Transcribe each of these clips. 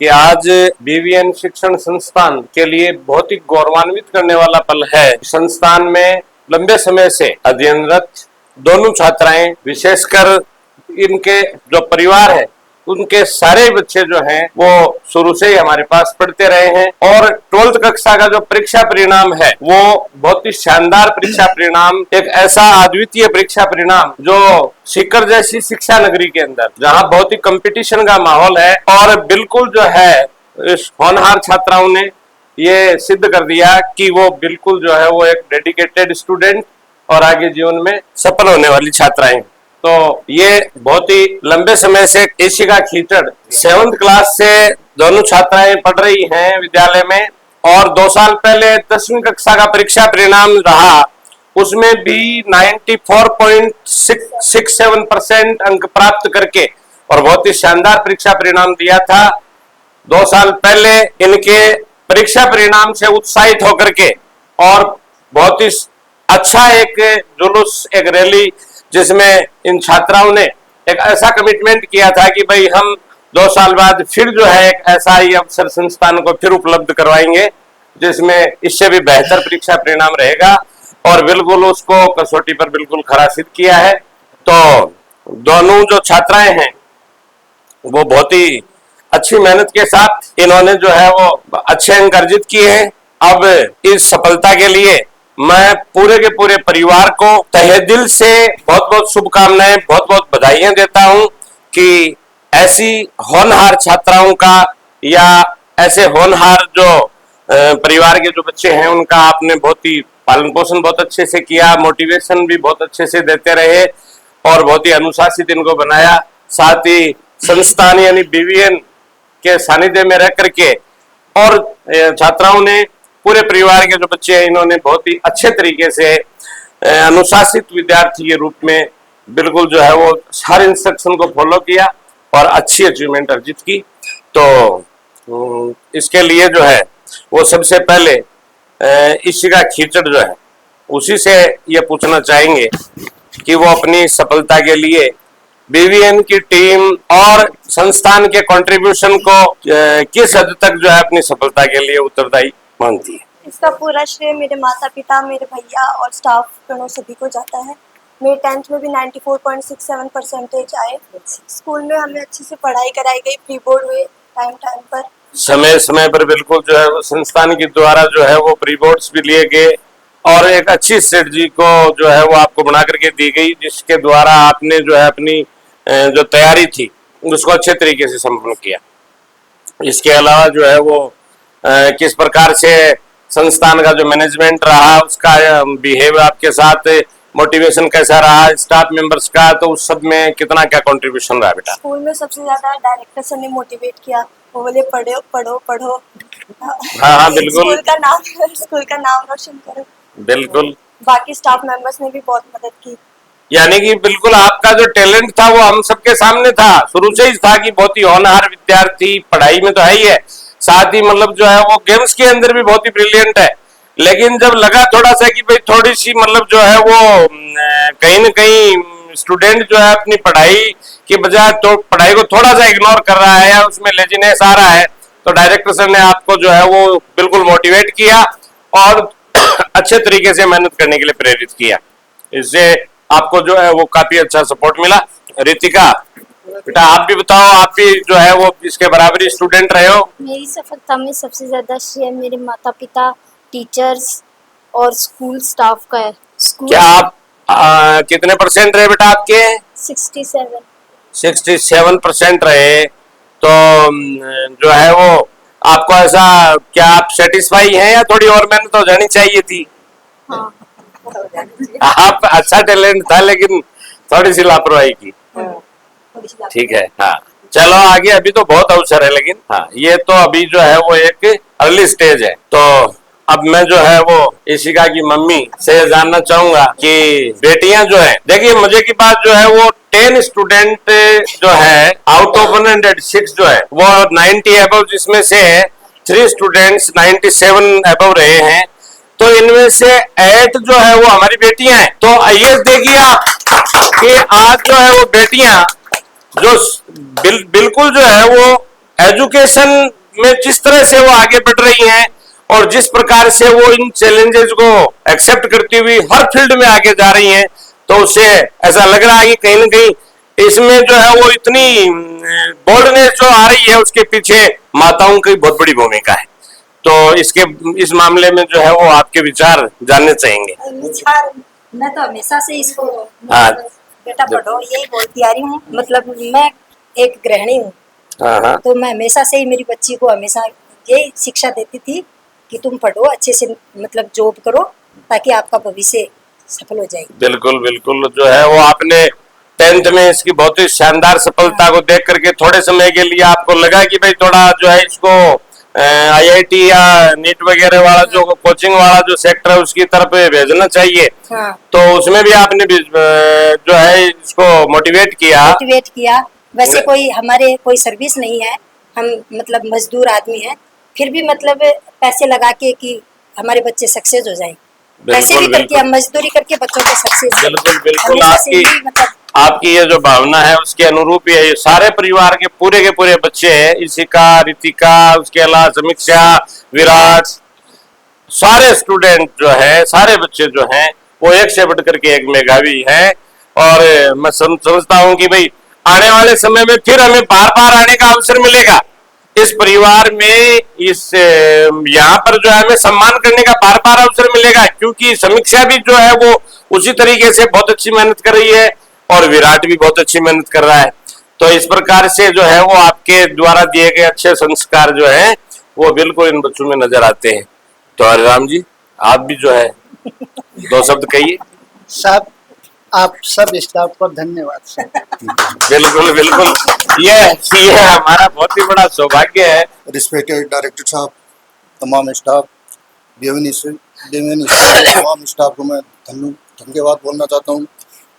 कि आज बीवीएन शिक्षण संस्थान के लिए बहुत ही गौरवान्वित करने वाला पल है। संस्थान में लंबे समय से अध्ययनरत दोनों छात्राएं, विशेषकर इनके जो परिवार है उनके सारे बच्चे जो हैं वो शुरू से ही हमारे पास पढ़ते रहे हैं और 12th कक्षा का जो परीक्षा परिणाम है वो बहुत ही शानदार परीक्षा परिणाम, एक ऐसा अद्वितीय परीक्षा परिणाम जो सीकर जैसी शिक्षा नगरी के अंदर जहां बहुत ही कंपटीशन का माहौल है और बिल्कुल जो है इस होनहार छात्राओं ने ये सिद्ध कर दिया कि वो बिल्कुल जो है वो एक डेडिकेटेड स्टूडेंट और आगे जीवन में सफल होने वाली छात्राएं। तो ये बहुत ही लंबे समय से इशिका खीचड़ 7th क्लास से दोनों छात्राएं पढ़ रही हैं विद्यालय में और 2 साल पहले 10वीं कक्षा का परीक्षा परिणाम रहा, उसमें भी 94.67% अंक प्राप्त करके और बहुत ही शानदार परीक्षा परिणाम दिया था। 2 साल पहले इनके परीक्षा परिणाम से उत्साहित होकर के और बहुत ही अच्छा एक जुलूस, एक रैली जिसमें इन छात्राओं ने एक ऐसा कमिटमेंट किया था कि भाई हम 2 साल बाद फिर जो है एक ऐसा ही अवसर संस्थान को फिर उपलब्ध करवाएंगे जिसमें इससे भी बेहतर परीक्षा परिणाम रहेगा और बिल्कुल उसको कसौटी पर बिल्कुल खरा सिद्ध किया है। तो दोनों जो छात्राएं हैं वो बहुत ही अच्छी मेहनत के साथ इन्होंने जो है वो अच्छे अंक अर्जित किए हैं। अब इस सफलता के लिए मैं पूरे के पूरे परिवार को तहे दिल से बहुत बहुत शुभकामनाएं, बहुत बहुत बधाइयां देता हूं कि ऐसी होनहार छात्राओं का या ऐसे होनहार जो परिवार के जो बच्चे हैं उनका आपने बहुत ही पालन पोषण बहुत अच्छे से किया, मोटिवेशन भी बहुत अच्छे से देते रहे और बहुत ही अनुशासित इनको बनाया। साथ ही संस्थान यानी बीवीएन के सानिध्य में रह करके और छात्राओं ने, पूरे परिवार के जो बच्चे हैं इन्होंने बहुत ही अच्छे तरीके से अनुशासित विद्यार्थी के रूप में बिल्कुल जो है वो हर इंस्ट्रक्शन को फॉलो किया और अच्छी अचीवमेंट अर्जित की। तो इसके लिए जो है वो सबसे पहले इशिका खीचड़ जो है उसी से ये पूछना चाहेंगे कि वो अपनी सफलता के लिए बीवीएन की टीम और संस्थान के कंट्रीब्यूशन को किस हद तक जो है अपनी सफलता के लिए उत्तरदायी मानती है। इसका पूरा श्रेय मेरे माता पिता, मेरे भैया और स्टाफ गणों सभी को जाता है। मेरे 10th में भी 94.67% आए। स्कूल में हमें अच्छे से पढ़ाई कराई गई, प्री बोर्ड हुए टाइम पर, समय समय पर बिल्कुल जो है संस्थान के द्वारा जो है वो प्री बोर्ड्स भी लिए गए और एक अच्छी स्ट्रेटजी को जो है वो आपको बना करके दी गई जिसके द्वारा आपने जो है अपनी जो तैयारी थी उसको अच्छे तरीके से संपन्न किया। इसके अलावा जो है वो किस प्रकार से संस्थान का जो मैनेजमेंट रहा, उसका बिहेव आपके साथ, मोटिवेशन कैसा रहा स्टाफ मेंबर्स का, तो उस सब में कितना क्या कंट्रीब्यूशन रहा बेटा? स्कूल में सबसे ज्यादा डायरेक्टर सर ने मोटिवेट किया, वो बोले पढ़ो पढ़ो पढ़ो। हाँ बिल्कुल, स्कूल का नाम रोशन करो। बिल्कुल। बाकी स्टाफ मेंबर्स ने भी बहुत मदद की। यानी कि बिल्कुल आपका जो टैलेंट था वो हम सबके सामने था, शुरू से ही था कि बहुत ही होनहार विद्यार्थी, पढ़ाई में तो है ही है, साथ ही मतलब जो है वो गेम्स के अंदर भी बहुत ही ब्रिलियंट है। लेकिन जब लगा थोड़ा सा कि भाई थोड़ी सी मतलब जो है वो कहीं न कहीं स्टूडेंट जो है अपनी पढ़ाई की बजाय तो पढ़ाई को थोड़ा सा इग्नोर कर रहा है या उसमें लेजीनेस आ रहा है, तो डायरेक्टर सर ने आपको जो है वो बिल्कुल मोटिवेट किया और अच्छे तरीके से मेहनत करने के लिए प्रेरित किया। इससे आपको जो है वो काफी अच्छा सपोर्ट मिला। रितिका बेटा आप भी बताओ, आप भी जो है वो इसके बराबरी स्टूडेंट रहे हो। मेरी सफलता में सबसे ज्यादा श्रेय मेरे माता पिता, टीचर्स और स्कूल स्टाफ का है। क्या आप कितने % रहे बेटा आपके? 67% रहे। तो जो है वो आपको ऐसा, क्या आप सेटिस्फाई हैं या थोड़ी और मेहनत हो जानी चाहिए थी? हाँ। आप अच्छा टैलेंट था लेकिन थोड़ी सी लापरवाही की। ठीक है, हाँ चलो आगे, अभी तो बहुत अवसर है लेकिन हाँ ये तो अभी जो है वो एक अर्ली स्टेज है। तो अब मैं जो है वो इशिका की मम्मी से जानना चाहूंगा कि बेटियां जो है, देखिए मुझे की बात जो है वो 10 स्टूडेंट जो है आउट ऑफ 106 जो है वो 90 अबव, जिसमें से 3 स्टूडेंट्स 97 अबव रहे हैं। तो इनमें से 8 जो है वो हमारी बेटियां हैं। तो ये देखिए आप कि आज जो है वो बेटियां जो बिल्कुल जो है वो एजुकेशन में जिस तरह से वो आगे बढ़ रही हैं और जिस प्रकार से वो इन चैलेंजेस को एक्सेप्ट करती हुई हर फील्ड में आगे जा रही हैं, तो उससे ऐसा लग रहा है कि कहीं ना कहीं इसमें जो है वो इतनी बोल्डनेस जो आ रही है उसके पीछे माताओं की बहुत बड़ी भूमिका है। तो इस मामले में जो है वो आपके विचार जानने चाहेंगे। विचार मैं तो हमेशा से इसको हाँ। बेटा पढ़ो यही बोलती आ रही हूँ। मतलब मैं एक गृहिणी हूँ, हाँ। तो मैं हमेशा से ही मेरी बच्ची को हमेशा यही शिक्षा देती थी कि तुम पढ़ो अच्छे से, मतलब जॉब करो ताकि आपका भविष्य सफल हो जाए। बिल्कुल बिल्कुल, जो है वो आपने 10th में इसकी बहुत ही शानदार सफलता को देख करके थोड़े समय के लिए आपको लगा कि भाई थोड़ा जो है इसको IIT या नीट वगैरह वाला जो कोचिंग वाला जो सेक्टर है उसकी तरफ भेजना चाहिए। हाँ। तो उसमें भी आपने भी जो है इसको मोटिवेट किया। वैसे कोई हमारे कोई सर्विस नहीं है, हम मतलब मजदूर आदमी हैं, फिर भी मतलब पैसे लगा के कि हमारे बच्चे सक्सेस हो जाए, पैसे भी करके हम मजदूरी करके बच्चों को सक्सेस। बिल्कुल बिल्कुल, आपकी ये जो भावना है उसके अनुरूप ही है। ये सारे परिवार के पूरे बच्चे हैं, इशिका, रितिका, उसके अलावा समीक्षा, विराट, सारे स्टूडेंट जो है, सारे बच्चे जो हैं वो एक से बढ़ करके एक मेधावी हैं। और मैं समझता हूँ कि भाई आने वाले समय में फिर हमें बार बार आने का अवसर मिलेगा इस परिवार में, इस यहाँ पर जो है हमें सम्मान करने का बार बार अवसर मिलेगा, क्योंकि समीक्षा भी जो है वो उसी तरीके से बहुत अच्छी मेहनत कर रही है और विराट भी बहुत अच्छी मेहनत कर रहा है। तो इस प्रकार से जो है वो आपके द्वारा दिए गए अच्छे संस्कार जो है वो बिल्कुल इन बच्चों में नजर आते हैं। तो हरिराम जी, आप भी जो है 2 शब्द कहिए। सब आप सब स्टाफ को धन्यवाद सर। बिल्कुल बिल्कुल, ये हमारा बहुत ही बड़ा सौभाग्य है। रिस्पेक्टेड डायरेक्टर साहब, तमाम स्टाफ, तमाम स्टाफ को मैं धन्यवाद बोलना चाहता हूँ।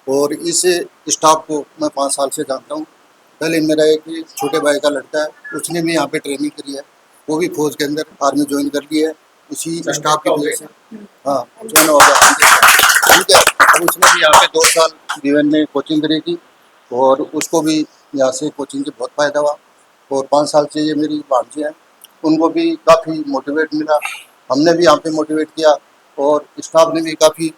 और इस स्टाफ को मैं 5 साल से जानता हूँ। पहले मेरा एक छोटे भाई का लड़का है, उसने भी यहाँ पे ट्रेनिंग करी है, वो भी फौज के अंदर आर्मी ज्वाइन कर ली है इसी स्टाफ की वजह से। हाँ, ज्वाइन हो गया, ठीक है। और उसने भी यहाँ पे 2 साल बीवन में कोचिंग करी थी और उसको भी यहाँ से कोचिंग से बहुत फ़ायदा हुआ। और 5 साल से ये मेरी भांजी हैं, उनको भी काफ़ी मोटिवेट मिला, हमने भी यहाँ पे मोटिवेट किया और स्टाफ ने भी काफ़ी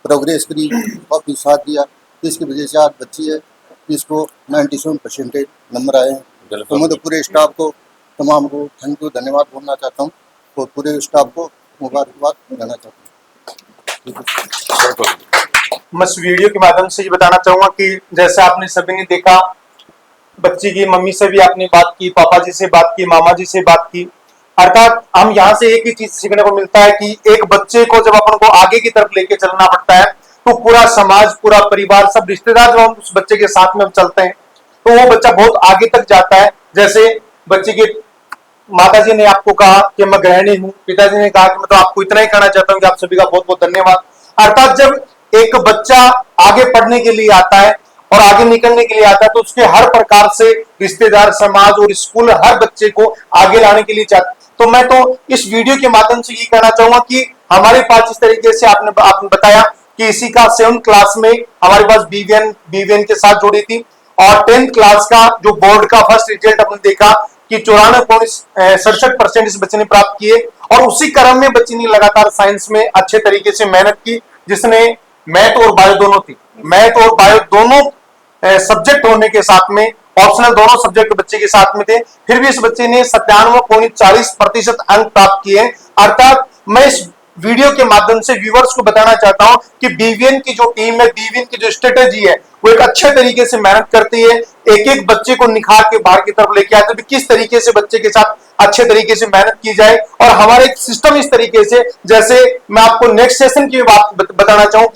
प्रोग्रेस करी, काफ़ी साथ दिया। इसकी वजह से आज बच्ची है, इसको 97% नंबर आए हैं। तो मैं तो पूरे स्टाफ को, तमाम को थैंक यू, धन्यवाद बोलना चाहता हूँ और पूरे स्टाफ को मुबारकबाद देना चाहता हूँ। मैं इस वीडियो के माध्यम से ये बताना चाहूंगा कि जैसे आपने सभी ने देखा, बच्ची की मम्मी से भी आपने बात की, पापा जी से बात की, मामा जी से बात की। अर्थात हम यहाँ से एक ही चीज सीखने को मिलता है कि एक बच्चे को जब अपन को आगे की तरफ लेके चलना पड़ता है तो पूरा समाज, पूरा परिवार, सब रिश्तेदार जब हम उस बच्चे के साथ में चलते हैं तो वो बच्चा बहुत आगे तक जाता है। जैसे बच्चे के माताजी ने आपको कहा कि मैं गृहिणी हूँ, पिताजी ने कहा कि मैं तो आपको इतना ही कहना चाहता हूँ कि आप सभी का बहुत बहुत धन्यवाद। अर्थात जब एक बच्चा आगे पढ़ने के लिए आता है और आगे निकलने के लिए आता है तो उसके हर प्रकार से रिश्तेदार, समाज और स्कूल हर बच्चे को आगे लाने के लिए चाहते। तो मैं तो इस वीडियो के माध्यम से ये कहना चाहूंगा कि हमारे पास जिस तरीके से आपने बताया कि इसी का 7th क्लास में हमारे पास बीवीएन के साथ जुड़ी थी और 10th क्लास का जो बोर्ड का फर्स्ट रिजल्ट हमने देखा कि 94.67% इस बच्चे ने प्राप्त किए। और उसी क्रम में बच्ची ने लगातार साइंस में अच्छे तरीके से मेहनत की, जिसने मैथ और बायो दोनों थी, मैथ और बायो दोनों सब्जेक्ट होने के साथ में, ऑप्शनल दोनों सब्जेक्ट बच्चे के साथ में थे, फिर भी इस बच्चे ने 97.40% अंक प्राप्त किए। अर्थात मैं इस वीडियो के माध्यम से व्यूअर्स को बताना चाहता हूं कि बीवीएन की जो टीम है, बीवीएन की जो स्ट्रेटेजी है, वो एक अच्छे तरीके से मेहनत करती है, एक एक बच्चे को निखार के बाहर की तरफ लेके आते हैं, किस तरीके से बच्चे के साथ अच्छे तरीके से मेहनत की जाए। और हमारे एक सिस्टम इस तरीके से, जैसे मैं आपको नेक्स्ट सेशन की बात बताना चाहूँ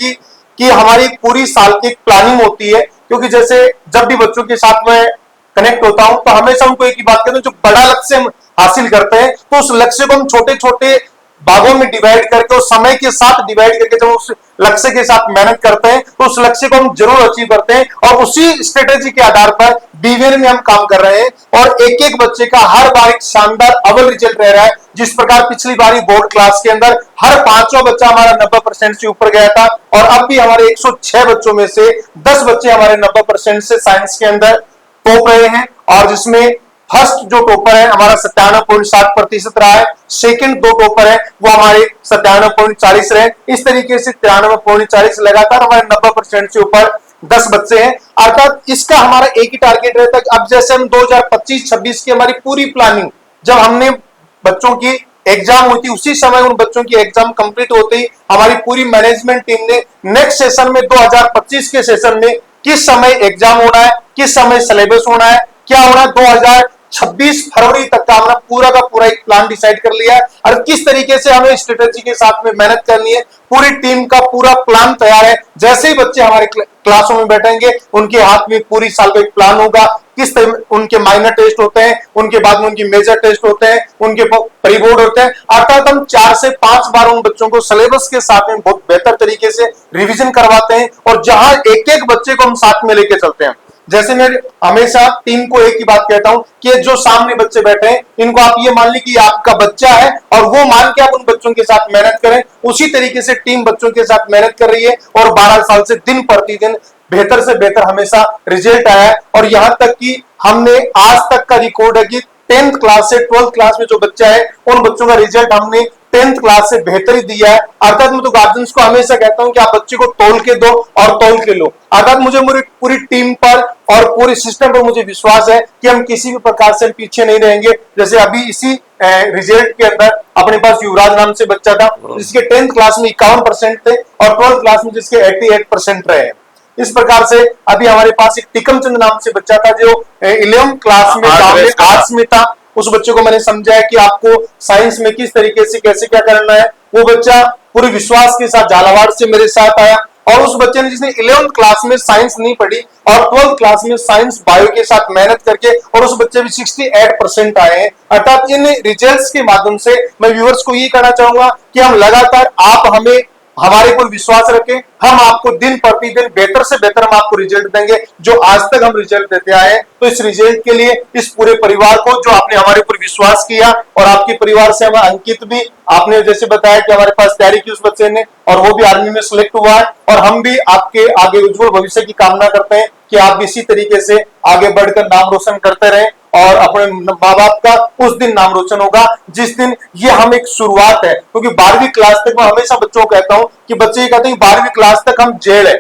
कि हमारी पूरी साल की प्लानिंग होती है, क्योंकि जैसे जब भी बच्चों के साथ में कनेक्ट होता हूं तो हमेशा उनको एक ही बात कहता हूं, जो बड़ा लक्ष्य हम हासिल करते हैं तो उस लक्ष्य को हम छोटे छोटे भागों में डिवाइड करके और समय के साथ डिवाइड करके जब उस लक्ष्य के साथ मेहनत करते हैं तो उस लक्ष्य को हम जरूर अचीव करते हैं। और उसी स्ट्रेटेजी के आधार पर बीवीएन में हम काम कर रहे हैं और एक एक बच्चे का हर बार एक शानदार अव्वल रिजल्ट रह रहा है। जिस प्रकार पिछली बारी बोर्ड क्लास के अंदर हर 5वां बच्चा हमारा 90% से ऊपर गया था और अब भी हमारे 106 बच्चों में से 10 बच्चे हमारे 90% से साइंस के अंदर टॉप रहे हैं। और जिसमें फर्स्ट जो टॉपर है हमारा 97.7% रहा है, सेकंड 2 टॉपर है वो हमारे 97.40 रहे। इस तरीके से 93.40 लगातार हमारे 90% से ऊपर 10 बच्चे हैं। अर्थात इसका हमारा एक ही टारगेट रहता है कि अब जैसे हम 2025-26 की हमारी पूरी प्लानिंग, जब हमने बच्चों की एग्जाम हुई थी उसी समय उन बच्चों की एग्जाम कंप्लीट होते ही हमारी पूरी मैनेजमेंट टीम ने नेक्स्ट सेशन में 2025 के सेशन में किस समय एग्जाम होना है, किस समय सिलेबस होना है, क्या होना है, 2026 फरवरी तक का हमने पूरा का पूरा एक प्लान डिसाइड कर लिया है और किस तरीके से हमें स्ट्रेटेजी के साथ में मेहनत करनी है। पूरी टीम का पूरा प्लान तैयार है। जैसे ही बच्चे हमारे क्लासों में बैठेंगे उनके हाथ में पूरी साल का एक प्लान होगा, किस तरह उनके माइनर टेस्ट होते हैं, उनके बाद में उनकी मेजर टेस्ट होते हैं, उनके प्री बोर्ड होते हैं। अर्थात हम 4 से 5 बार उन बच्चों को सिलेबस के साथ में बहुत बेहतर तरीके से रिवीजन करवाते हैं और जहां एक एक बच्चे को हम साथ में लेके चलते हैं। जैसे मैं हमेशा टीम को एक ही बात कहता हूं कि जो सामने बच्चे बैठे हैं इनको आप ये मान ली कि आपका बच्चा है और वो मान के आप उन बच्चों के साथ मेहनत करें। उसी तरीके से टीम बच्चों के साथ मेहनत कर रही है और 12 साल से दिन प्रतिदिन बेहतर से बेहतर हमेशा रिजल्ट आया है। और यहां तक कि हमने आज तक का रिकॉर्ड है कि 10th क्लास से 12th क्लास में जो बच्चा है उन बच्चों का रिजल्ट हमने 10th क्लास से बेहतर ही दिया है। अर्थात मैं तो गार्जियंस को हमेशा कहता हूं कि आप बच्चे को तोल के दो और तोल के लो। अर्थात मुझे मेरी पूरी टीम पर और पूरे सिस्टम पर मुझे विश्वास है कि हम किसी भी प्रकार से पीछे नहीं रहेंगे। जैसे अभी इसी रिजल्ट के अंदर अपने पास युवराज नाम से बच्चा था जिसके 10th क्लास में 51% थे और 12th क्लास में जिसके 88% रहे। इस प्रकार से अभी हमारे पास एक टिकम चंद नाम से बच्चा था जो 11th क्लास में आर्ट्स में था। उस बच्चे को मैंने समझाया कि आपको साइंस में किस तरीके से कैसे क्या करना है। वो बच्चा पूरे विश्वास के साथ झालावाड़ से मेरे साथ आया और उस बच्चे ने जिसने 11th क्लास में साइंस नहीं पढ़ी और 12th क्लास में साइंस बायो के साथ मेहनत करके और उस बच्चे भी 68% आए हैं। अर्थात इन रिजल्ट्स के माध्यम से मैं व्यूअर्स को ये कहना चाहूंगा कि हम लगातार आप हमें हमारे पर विश्वास रखें, हम आपको दिन प्रतिदिन बेहतर से बेहतर हम आपको रिजल्ट देंगे जो आज तक हम रिजल्ट देते आए हैं। तो इस रिजल्ट के लिए इस पूरे परिवार को जो आपने हमारे ऊपर विश्वास किया और आपके परिवार से हमें अंकित भी आपने जैसे बताया कि हमारे पास तैयारी की उस बच्चे ने और वो भी आर्मी में सिलेक्ट हुआ है और हम भी आपके आगे उज्जवल भविष्य की कामना करते हैं कि आप इसी तरीके से आगे बढ़कर नाम रोशन करते रहें और अपने माँ बाप का उस दिन नाम रोशन होगा जिस दिन ये हम एक शुरुआत है। क्योंकि 12वीं क्लास तक मैं हमेशा बच्चों को कहता हूं कि बच्चे ये कहते हैं 12वीं क्लास तक हम जेल है।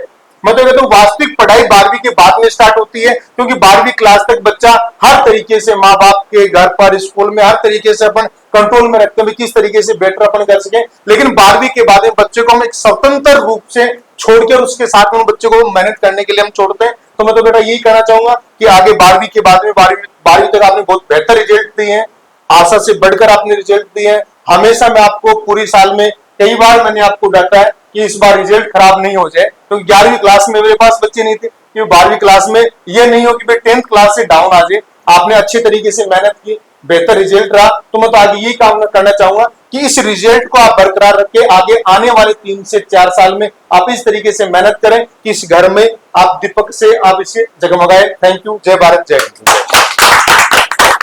मैं तो कहता हूं वास्तविक पढ़ाई 12वीं के बाद में स्टार्ट होती है क्योंकि 12वीं क्लास तक बच्चा हर तरीके से माँ बाप के घर पर स्कूल में हर तरीके से अपन कंट्रोल में रखते हैं किस तरीके से बेटर अपन कर सके। लेकिन 12वीं के बाद में बच्चे को हम एक स्वतंत्र रूप से छोड़कर उसके साथ में बच्चे को मेहनत करने के लिए हम छोड़ते हैं। तो मैं तो बेटा यही कहना चाहूंगा कि आगे 12वीं के बाद में 12वीं तक आपने बहुत बेहतर रिजल्ट दिए हैं, आशा से बढ़कर आपने रिजल्ट दिए हैं। हमेशा मैं आपको पूरी साल में कई बार मैंने आपको डांटा है कि इस बार रिजल्ट खराब नहीं हो जाए क्योंकि 11वीं क्लास में मेरे पास बच्चे नहीं थे कि 12वीं क्लास में ये नहीं हो कि भाई 10th क्लास से डाउन आ जाए। आपने अच्छे तरीके से मेहनत की, बेहतर रिजल्ट रहा। तो मैं तो आगे यही काम करना चाहूंगा कि इस रिजल्ट को आप बरकरार रख के आगे आने वाले 3 से 4 साल में आप इस तरीके से मेहनत करें कि इस घर में आप दीपक से आप इसे जगमगाए। Thank you. जय भारत, जय हिंद।